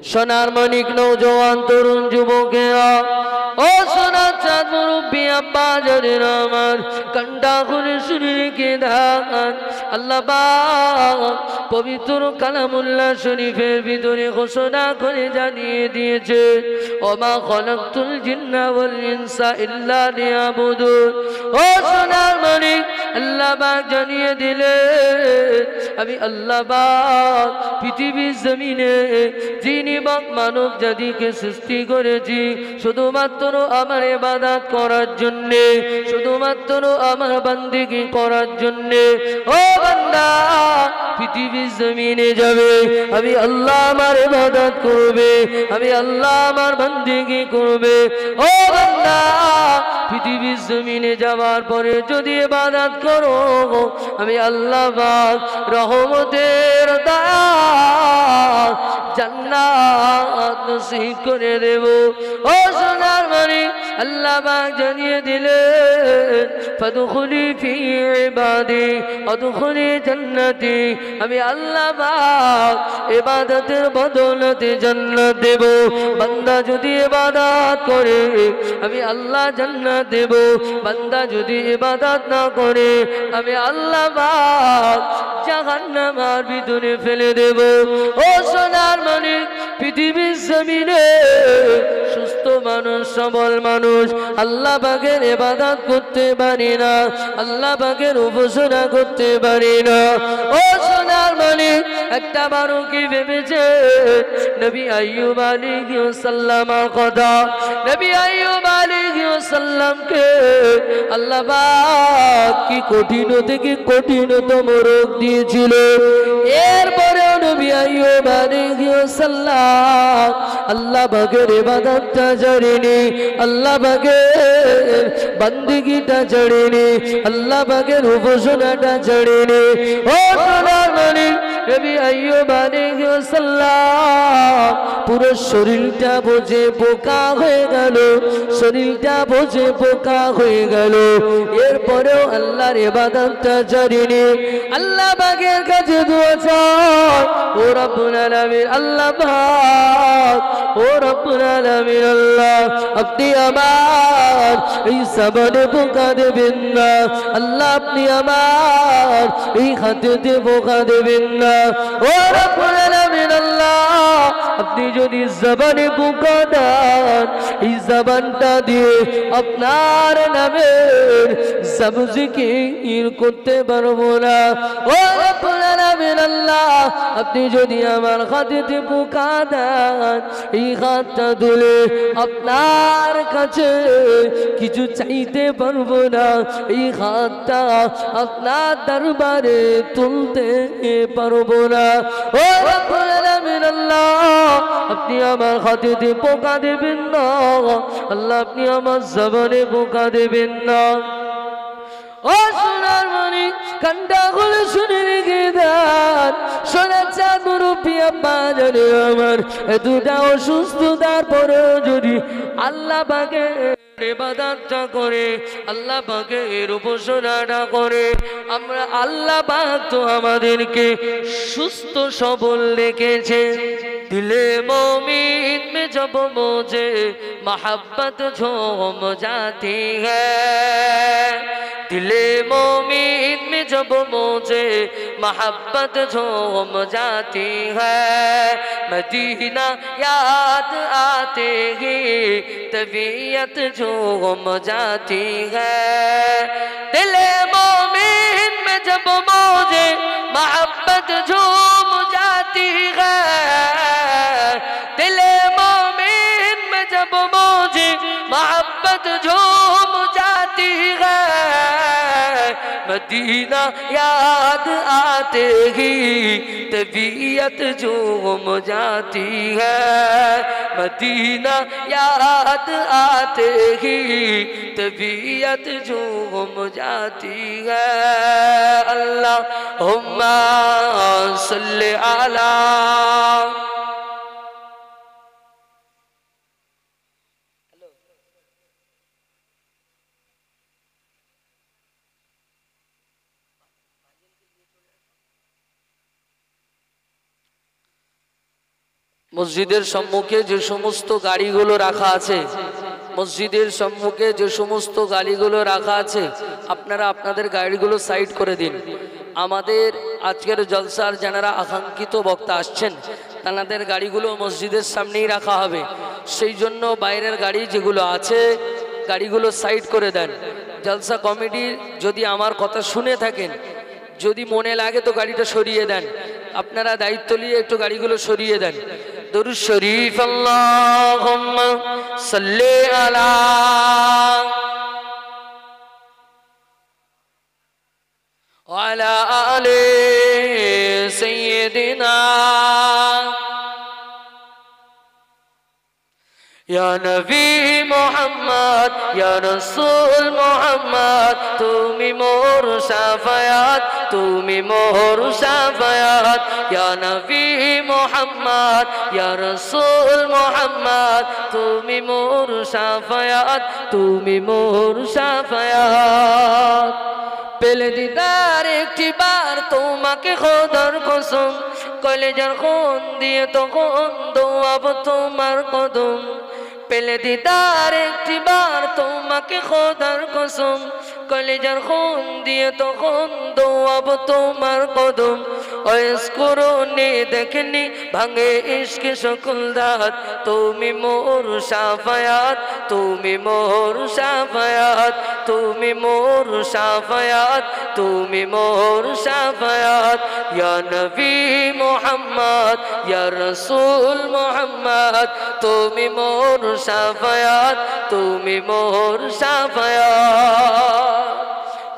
সোনার মানিক নওজওয়ান তরুণ যুবকেরা ও সোনার চাঁদ মুরব্বী আব্বা জানেন আমার কান্ডা করে শুনে রেখে দেন আল্লাহ পাক পবিত্র কালামুল্লাহ শরীফের ভিতরে ঘোষণা করে জানিয়ে দিয়েছে ওমা খলাকতুল জিন্না ওয়াল ইনসা ইল্লা লিয়াবুদুন ও সোনার মানিক আল্লাহ পাক জানিয়ে দিলেন আমি আল্লাহ পাক পৃথিবীর জমিনে যিনি মানব জাতিকে সৃষ্টি করেছি শুধুমাত্র আমার ইবাদত করার জন্য শুধুমাত্র আমার বান্দিগি করার জন্য ও বান্দা পৃথিবীর জমিনে যাবে আমি আল্লাহ আমার ইবাদত করবে আমি আল্লাহ আমার বান্দিগি করবে ও বান্দা পৃথিবীর জমিনে যাওয়ার পরে যদি ইবাদত করো আমি আল্লাহ পাক রহমতের দয়া জান্নাত নসিব করে দেব ও সোনার মানিক আল্লাহ পাক জানিয়ে দিলেন ফাদখুলি ফি ইবাদি আদখুলি জান্নাতি আমি আল্লাহ পাক ইবাদতের বদৌলতে জান্নাত দেব বান্দা যদি ইবাদত করে আমি আল্লাহ জান্নাত দেব বান্দা যদি ইবাদত না করে আমি আল্লাহ পাক জাহান্নামের ভিতরে ফেলে দেব ও সোনার মানিক পৃথিবীর জমিনে সুস্থ মানুষ সবল মানুষ আল্লাহ পাকের ইবাদত করতে পারি না আল্লাহ পাকের উপাসনা করতে পারি না ও সোনার মানিক একটা বারো কি ভেবেছে নবী আইয়ুব আলাইহিস সালামের কথা নবী আইয়ুব আলাইহিস সালামকে আল্লাহ পাক কি কঠিন থেকে কঠিনতম রোগ দিয়েছিল এরপরেও নবী আইয়ুব আলাইহিস সালাম আল্লাহ পাকের ইবাদতটা ছাড়েনি আল্লাহ পাকের বান্দিগিটা ছাড়েনি আল্লাহ পাকের উপাসনাটা ছাড়েনি ও সোনার মানিক নবী আইয়ুব আলাইহিস সালাম পুরো শরীরটা বোঝে পোকা হয়ে গেল শরীরটা বোঝে পোকা হয়ে গেল এরপরেও আল্লাহর ইবাদতটা ছাড়েনি আল্লাহ পাকের কাছে দোয়া চায় ও রব্বুল আলামিন আল্লাহ পাক ও রব্বুল আলামিন আল্লাহ আপনি আমার এই জবানে পোকা দেবেন না আল্লাহ আপনি আমার এই হাতেতে পোকা দেবেন না ও রব্বুল আলামিন আল্লাহ আপনি যদি জবানে পোকা দেন এই জবানটা দিয়ে আপনার নামের জিকির করতে পারবো না ও রব্বুল আলামিন আল্লাহ আপনি যদি আমার হাতেতে পোকা দেন এই হাতটা ধুলে আপনার কাছে কিছু চাইতে পারবো না এই হাতটা আপনার দরবারে তুলতে পারবো না ও রব্বুল আলামিন আল্লাহ আপনি আমার হাতেতে পোকা দেবেন না আল্লাহ আপনি আমার জবানে পোকা দেবেন না ও সোনার মানিক কান্ডা গুলো শুনে রেখে দেন সোনার চাঁদ মুরব্বী আব্বা জানে আমার এতটা অসুস্থতার পরেও যদি আল্লাহ পাকের ইবাদতটা করে আল্লাহ পাকের উপাসনাটা করে আমরা আল্লাহ পাক তো আমাদেরকে সুস্থ সবল রেখেছে দিলে मोमिन में जब मुझे मोहब्बत झूम जाती है दिले मोमिन में जब मुझे मोहब्बत झूम जाती है मदीना याद आते ही तबीयत झूम जाती है दिले मोमिन में जब मुझे मोहब्बत झूम जाती है दिले मोमिन में जब मुझे मोहब्बत झूम जाती है मदीना याद आते ही तबीयत झूम जाती है मदीना याद आते ही तबीयत झूम जाती है अल्लाहुम्मा सल्ली अला মসজিদের সম্মুখে যে সমস্ত গাড়িগুলো রাখা আছে, মসজিদের সম্মুখে যে সমস্ত গাড়িগুলো রাখা আছে, আপনারা আপনাদের গাড়িগুলো সাইড করে দিন। আমাদের আজকের জলসার যারা আকাঙ্ক্ষিত বক্তা আসছেন তাদের গাড়িগুলো মসজিদের সামনেই রাখা হবে, সেই জন্য বাইরের গাড়ি যেগুলো আছে গাড়িগুলো সাইড করে দেন। জলসা কমিটির যদি আমার কথা শুনে থাকেন, যদি মনে লাগে তো গাড়িটা সরিয়ে দেন, আপনারা দায়িত্ব নিয়ে একটু গাড়িগুলো সরিয়ে দেন। দরুদ শরীফ আল্লাহুম্মা সাল্লি আলা ওয়ালা আলি সাইয়্যিদিনা ইয়া নবী মুহাম্মদ ইয়া রাসূল মুহাম্মদ, তুমি মোর শাফায়াত, তুমি মোর শাফায়াত। ইয়া নবী মুহাম্মদ ইয়া রাসূল মুহাম্মদ, তুমি মোর শাফায়াত, তুমি মোর শাফায়াত। পেলে দিদার একটি বার তোমাকে খোদার কসম, কলেজার খুন দিয়ে তখন দোয়াব তোমার কদম। পেলে দিদার একটি বার তোমাকে খোদার কসম, কলেজার খুন দিয়ে তখন দোয়াব তোমার কদম। ওয়াস করুনি দেখনি ভাঙে ইশকে সকল দাঁত, তুমি মোর শাফায়াত, তুমি মোর শাফায়াত, তুমি মোর শাফায়াত, তুমি মোর শাফায়াত। ইয়া নবী মুহাম্মদ ইয়া রাসূল মুহাম্মদ, তুমি মোর শাফায়াত, তুমি মোর শাফায়াত।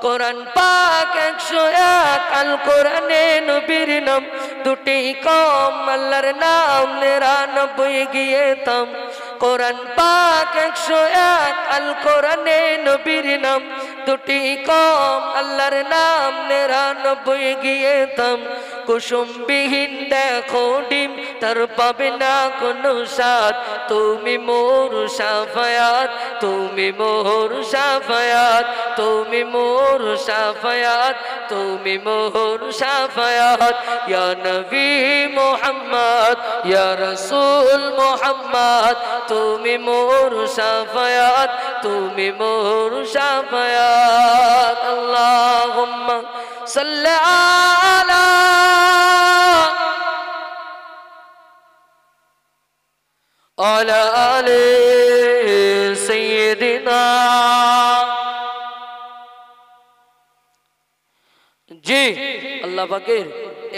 কোরআন পাক 101, আল কোরআনে নবীর নাম দুটি কম, আল্লাহর নাম 99 গিয়ে থাম। কোরআন পাক 101, আল কোরআনে নবীর নাম দুটি কম, আল্লাহর নাম 99 গিয়ে থাম। কুসুমবিহীন দেখো ডিম তার পাবে না কোনো স্বাদ, তুমি মোর শাফায়াত, তুমি মোর শাফায়াত, তুমি মোর শাফায়াত, তুমি মোর শাফায়াত। ইয়া নবী মুহাম্মদ ইয়া রাসূল মুহাম্মদ, তুমি মোর শাফায়াত, তুমি মোর শাফায়াত। আল্লাহুম্মা সাল্লি আলা ওয়ালা আলি সাইয়্যিদিনা। জি, আল্লাহ পাকের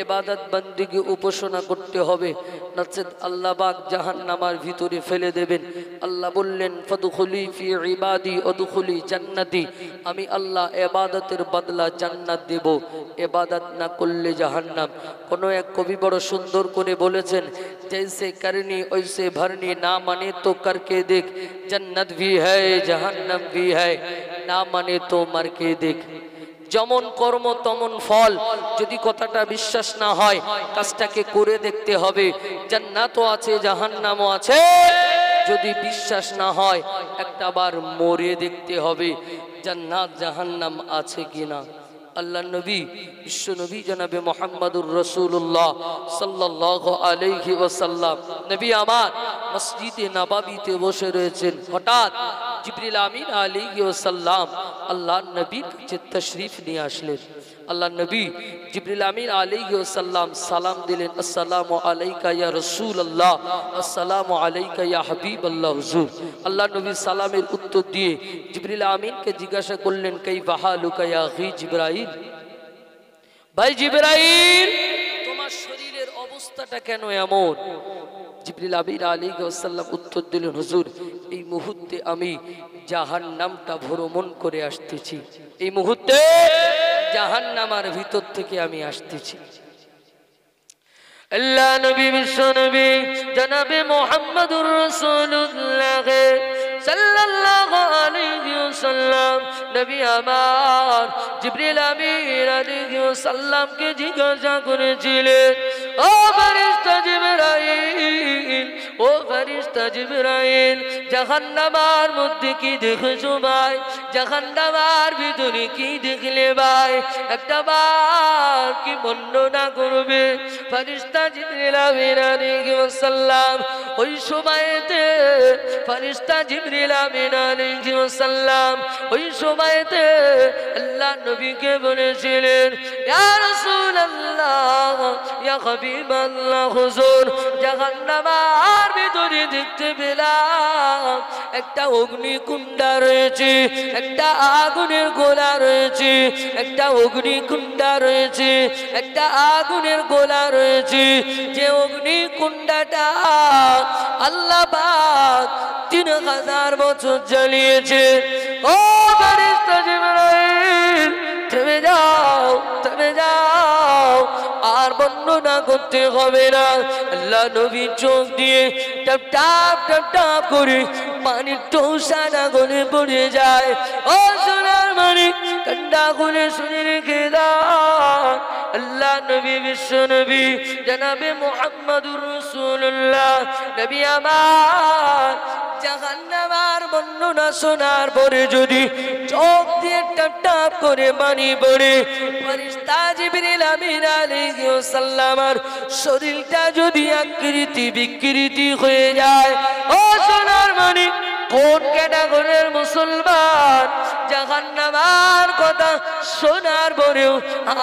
ইবাদত বন্দেগী উপাসনা করতে হবে, নচেত আল্লাহ পাক জাহান্নামের ভিতরে ফেলে দেবেন। আল্লাহ বললেন ফাদখুলি ফি ইবাদি ওয়াদখুলি জান্নাতি, আমি আল্লাহ ইবাদতের বদলা জান্নাত দেব, ইবাদত না করলে জাহান্নাম। কোনো এক কবি বড় সুন্দর করে বলেছেন, जैसे करनी वैसे भरनी, ना माने तो करके देख, जन्नत भी है जहन्नम भी है, ना माने तो मर के देख। যেমন কর্ম তেমন ফল, যদি কথাটা বিশ্বাস না হয় কাজটাকে করে দেখতে হবে। জান্নাতও আছে জাহান্নামও আছে, যদি বিশ্বাস না হয় একটা বার মরে দেখতে হবে জান্নাত জাহান্নাম আছে কিনা। আল্লাহ নবী বিশ্ব নবী জনাবে মুহাম্মদুর রাসূলুল্লাহ সাল্লাল্লাহু আলাইহি ওয়াসাল্লাম নবী আমার মসজিদে নববীতে বসে রয়েছেন। হঠাৎ জিবরিল আমিন আলাইহি ওয়াসাল্লাম আল্লাহ নবীর কাছে তশরিফ নিয়ে আসলেন। আল্লাহ নবী জিবরিল আমিন আলাইহি ওয়াসাল্লাম সালাম দিলেন, আসসালামু আলাইকা ইয়া রাসূলুল্লাহ, আসসালামু আলাইকা ইয়া হাবিবাল্লাহ হুজুর। আল্লাহ নবী সালামের উত্তর দিয়ে জিবরিল আমিনকে জিজ্ঞাসা করলেন, কাইফা হালুকা ইয়া আখি জিবরাইল, ভাই জিবরাইল তোমার শরীরের অবস্থাটা কেন এমন? জিবরিল আমিন আলাইহি ওয়াসাল্লাম উত্তর দিলেন, হুজুর এই মুহূর্তে আমি জাহান্নামটা ভ্রমণ করে আসতেছি, এই মুহূর্তে জাহান্নামের ভিতর থেকে আমি আসতেছি। আল্লাহ নবী বিশ্ব নবী জনাবে মুহাম্মদুর রাসূলুল্লাহ সাল্লাল্লাহু আলাইহি ওয়াসাল্লাম নবী আমার জিবরিল আমিন আলাইহি ওয়াসাল্লামকে জিজ্ঞাসা করেছিলেন, ও ফেরেশতা জিবরাইল, ও ফেরেশতা জিবরাইল জাহান্নামের মধ্যে কি দেখেছো ভাই জাহান্নামের ভিতরে কি দেখলে ভাই একটা বার কি বর্ণনা করবে ফেরেশতা জিবরাইল আমিন আলাইহিস সালাম ওই সময়তে ফেরেশতা জিবরাইল আমিন আলাইহিস সালাম ওই সময়তে আল্লাহ নবীকে বলেছিলেন ইয়া রাসূলুল্লাহ ইয়া হাবিবাল্লাহ হুজুর জাহান্নামের ভিতরে দেখতে পেলাম একটা অগ্নিকুণ্ড রয়েছে একটা আগুনের গোলা রয়েছে একটা অগ্নিকুণ্ড রয়েছে একটা আগুনের গোলা রয়েছে যে অগ্নিকুণ্ডটা আল্লাহ পাক 3000 বছর জ্বালিয়েছে ও ফেরেশতা জিবরাইল থেমে যাও আর বর্ণনা করতে হবে না আল্লাহ নবী চোখ দিয়ে টপ টপ টপ টপ করে পানির টৌসানা গলে পড়ে যায় ও সোনার মানিক কান্না করে শুনে রেখে দাও আল্লাহ নবী বিশ্ব নবী জনাবে মুহাম্মদুর রাসূলুল্লাহ নবী আমার জাহান্নামের বর্ণনা শোনার পরে যদি চোখ দিয়ে টপ টপ করে পানি পড়ে ফেরেশতা জিবরাইল আমিন আলাইহিস সালামের শরীরটা যদি আকৃতি বিকৃতি হয়ে যায় ও সোনার মানিক কোন ক্যাটাগরির মুসলমান জাহান্নামের কথা শোনার পরেও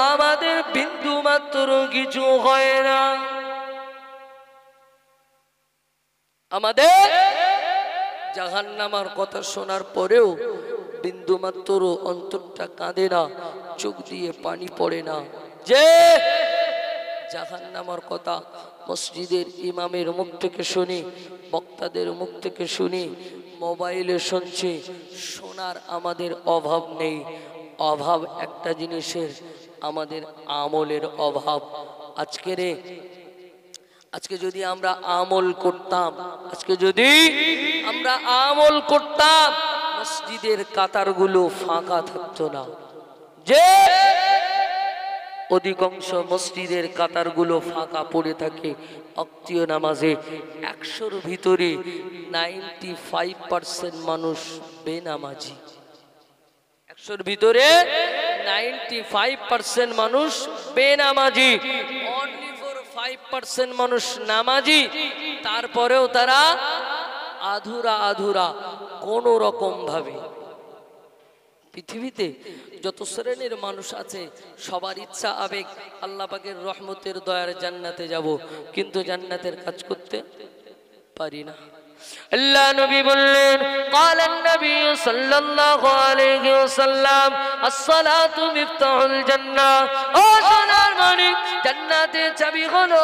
আমাদের বিন্দু মাত্র কিছু হয় না আমাদের জাহান্নামের কথা শোনার পরেও বিন্দু মাত্র অন্তরটা কাঁদে না চোখ দিয়ে পানি পড়ে না যে জাহান্নামের কথা মসজিদের ইমামের মুখ থেকে শুনি বক্তাদের মুখ থেকে শুনি মোবাইলে শুনছি শোনার আমাদের অভাব নেই অভাব একটা জিনিসের আমাদের আমলের অভাব আজকে যদি আমরা আমল করতাম মসজিদের কাতারগুলো ফাঁকা থাকতো না যে অধিকাংশ মসজিদের কাতারগুলো ফাঁকা পড়ে থাকে ওয়াক্তীয় নামাজে 100-র ভিতরে 95% মানুষ বেনামাজি 100-র ভিতরে 95% মানুষ বেনামাজি only for 5% মানুষ নামাজি তারপরেও তারা আধুরা কোন রকম ভাবে পৃথিবীতে যত শ্রেণীর মানুষ আছে সবার ইচ্ছা আবেগ আল্লাহ পাকের রহমতের দয়ার জান্নাতে যাব কিন্তু জান্নাতের কাজ করতে পারি না আল্লাহ নবী বললেন ক্বালান নবী সাল্লাল্লাহু আলাইহি ওয়াসাল্লাম as-সালাতু মিফতাহুল জান্নাহ ও সোনার মানিক জান্নাতের চাবি হলো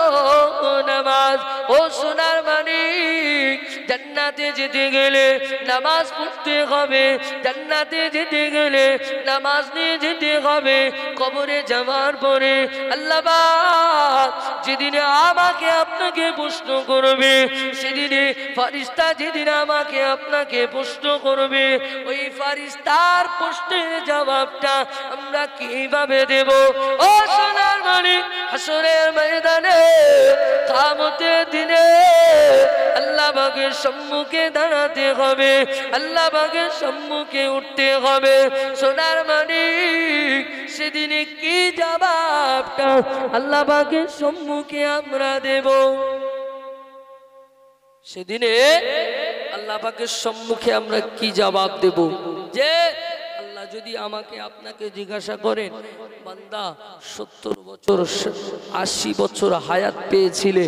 নামাজ ও সোনার মানিক জান্নাতে যেতে গেলে নামাজ পড়তে হবে জান্নাতে যেতে গেলে নামাজ নিয়ে যেতে হবে কবরে যাওয়ার পরে আল্লাহ পাক যেদিনে আমাকে আপনাকে প্রশ্ন করবে সেদিনে ফেরেশতা যেদিন আমাকে আপনাকে প্রশ্ন করবে ওই ফেরেশতার প্রশ্নের জবাবটা আমরা কিভাবে দেব ও সোনার মানিক হাসরের ময়দানে কিয়ামতের দিনে আল্লাহ পাকের সম্মুখে দাঁড়াতে হবে আল্লাহ পাকের সম্মুখে উঠতে হবে সোনার মানিক সেদিনে কি জবাবটা আল্লাহ পাকের সম্মুখে আমরা দেব সেদিনে আল্লাহ পাকের সম্মুখে আমরা কি জবাব দেব যে আল্লাহ যদি আমাকে আপনাকে জিজ্ঞাসা করেন বান্দা 70 বছর 80 বছর হায়াত পেয়েছিলে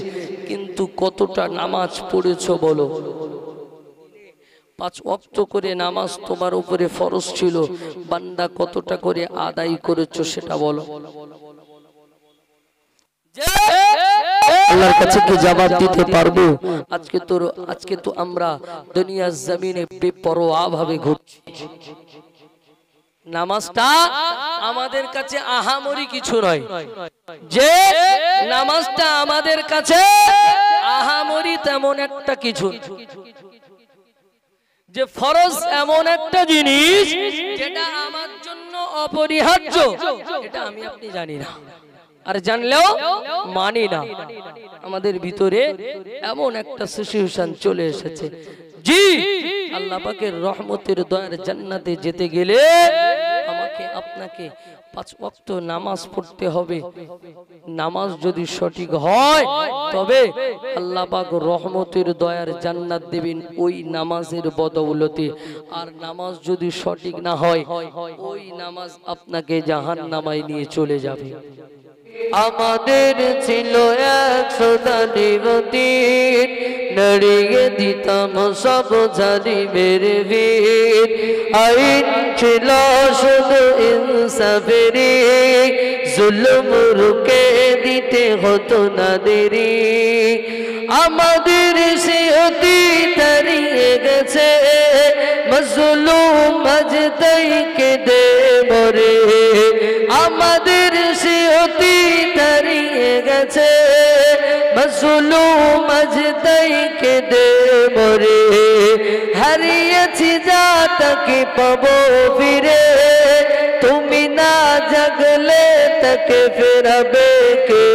কিন্তু কতটা নামাজ পড়েছো বলো 5 ওয়াক্ত করে নামাজ তোমার উপরে ফরজ ছিল বান্দা কতটা করে আদায় করেছো সেটা বলো আল্লাহর কাছে কি জবাব দিতে পারবো আজকে তো আমরা দুনিয়ার জমিনে বেপরোয়া ভাবে ঘুরছি নামাজটা আমাদের কাছে আহামরি কিছু নয় যে নামাজটা আমাদের কাছে আহামরি তেমন একটা কিছু যে ফরজ এমন একটা জিনিস যেটা আমার জন্য অপরিহার্য এটা আমি আপনি জানি না আর জানলেও মানি না। আমাদের ভিতরে এমন একটা সিচুয়েশন চলে এসেছে। জি, আল্লাহ পাকের রহমতের দয়ার জান্নাতে যেতে গেলে আমাকে আপনাকে 5 ওয়াক্ত নামাজ পড়তে হবে। নামাজ যদি সঠিক হয় তবে আল্লাহ পাক রহমতের দয়ার জান্নাত দেবেন ওই নামাজের বদৌলতে। আর নামাজ যদি সঠিক না হয় ওই নামাজ আপনাকে জাহান্নামায় নিয়ে চলে যাবে। আমাদের ছিল 100 দানিবতীর, নড়িয়ে দিতাম সব জালিমের ভিড়। আইন ছিল শুধু ইনসাফেরই, জুলুম রুখে দিতে হতো না দেরি। আমাদের সে অতীত হারিয়ে গেছে, মজলুম আজ তাই কেঁদে মরে। আমাদের সে অতীত হারিয়ে গেছে, মজলুম আজ তাই কেঁদে মরে। হারিয়েছি যা তাকে পাবো ফিরে, তুমি না জাগলে তাকে ফেরাবে কে।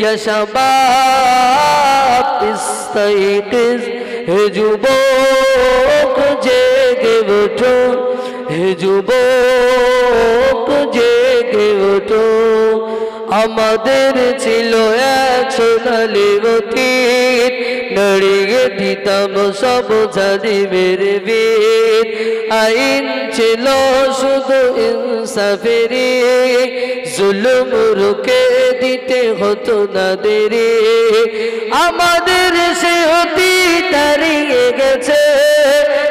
ইয়া শাবাব ইস্তাইকিজ, হে যুবক জেগে ওঠো, হে যুবক জেগে ওঠো। আমাদের ছিল 100 দানিবতীর, নড়িয়ে দিতাম সব জালিমের ভিড়। আইন ছিল শুধু ইনসাফেরই, জুলুম রুখে দিতে হতো না দেরি। আমাদের সে অতীত হারিয়ে গেছে,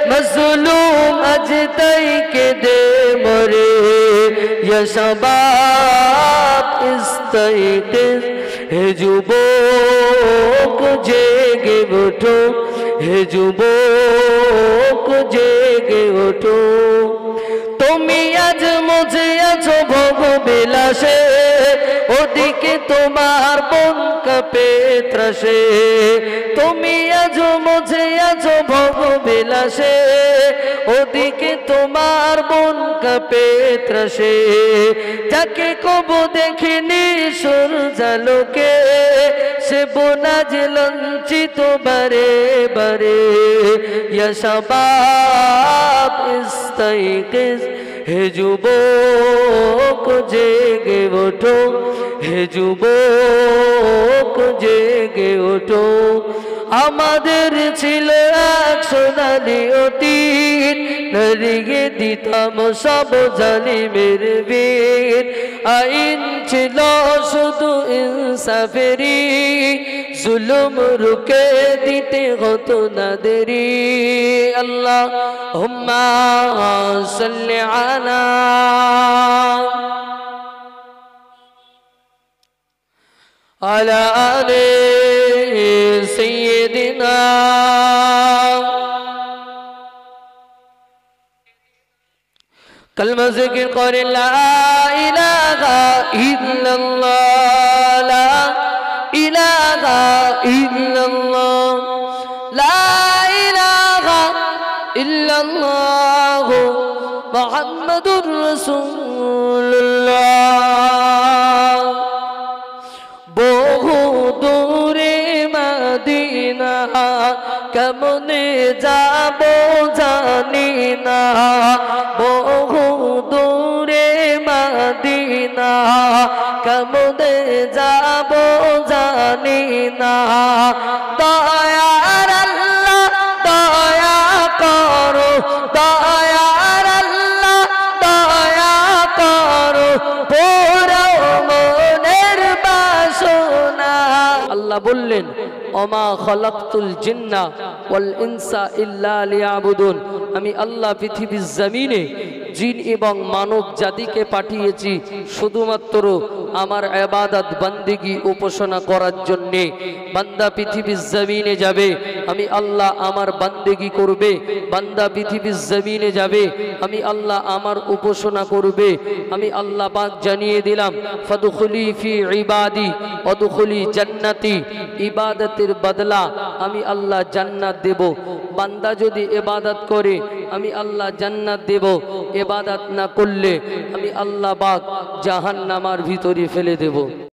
মজলুম আজ তাই কেঁদে মরে। ইয়া শাবাব ইস্তাইকিজ, হে যুবক জেগে ওঠো, হে যুবক জেগে ওঠো। তুমি আজ মুঝে আছো ভোগ বিলাসে, ওদিকে তোমার মন কাঁপে ত্রাসে। তুমি আজ মুঝে আছো ভোগ বিলাসে, ওদিকে তোমার মন কাঁপে ত্রাসে। যাকে কবু দেখিনি সূর্যালোকে, সে বোনাজ লঞ্চিত বারে বারে। ইয়া শাবাব ইস্তাইকিজ, হে যুবক জেগে ওঠো, হে যুবক জেগে ওঠো। আমাদের ছিল 100 দানিবতীর, নড়িয়ে দিতাম সব জালিমের ভিড়। আইন ছিল শুধু ইনসাফেরই, জুলুম রুখে দিতে হতো না দেরি। আল্লাহুম্মা সাল্লি আলা আলা আলি সাইয়্যিদিনা। कलमा ज़िक्र कर ला इलाहा इल्लल्लाह, ला इलाहा इल्लल्लाह, ला इलाहा इल्लल्लाह, मुहम्मदुर रसूलुल्लाह। বহু দূরে মদিনা কেমনে যাব জানি না, বহু দূরে মদিনা কেমনে যাব জানি না। দয়ার আল্লাহ দয়া করো, দয়ার আল্লাহ দয়া করো, পুরো মনের বাসনা। আল্লাহ বললেন ওমা খালাকতুল জিন্না ওয়াল ইনসা ইল্লা লিয়াবুদুন, আমি আল্লাহ পৃথিবীর জমিনে জিন এবং মানব জাতিকে পাঠিয়েছি শুধুমাত্র আমার ইবাদত বন্দেগী উপাসনা করার জন্যে। বান্দা পৃথিবীর জমিনে যাবে, আমি আল্লাহ আমার বন্দেগী করবে। বান্দা পৃথিবীর জমিনে যাবে, আমি আল্লাহ আমার উপাসনা করবে। আমি আল্লাহ পাক জানিয়ে দিলাম ফাদখুলি ফি ইবাদি ওয়াদখুলি জান্নাতি, ইবাদতের বদলা আমি আল্লাহ জান্নাত দেব। বান্দা যদি ইবাদত করে আমি আল্লাহ জান্নাত দেব, ইবাদত না করলে আমি আল্লাহ পাক জাহান্নামের ভিতরে করে ফেলে দেব।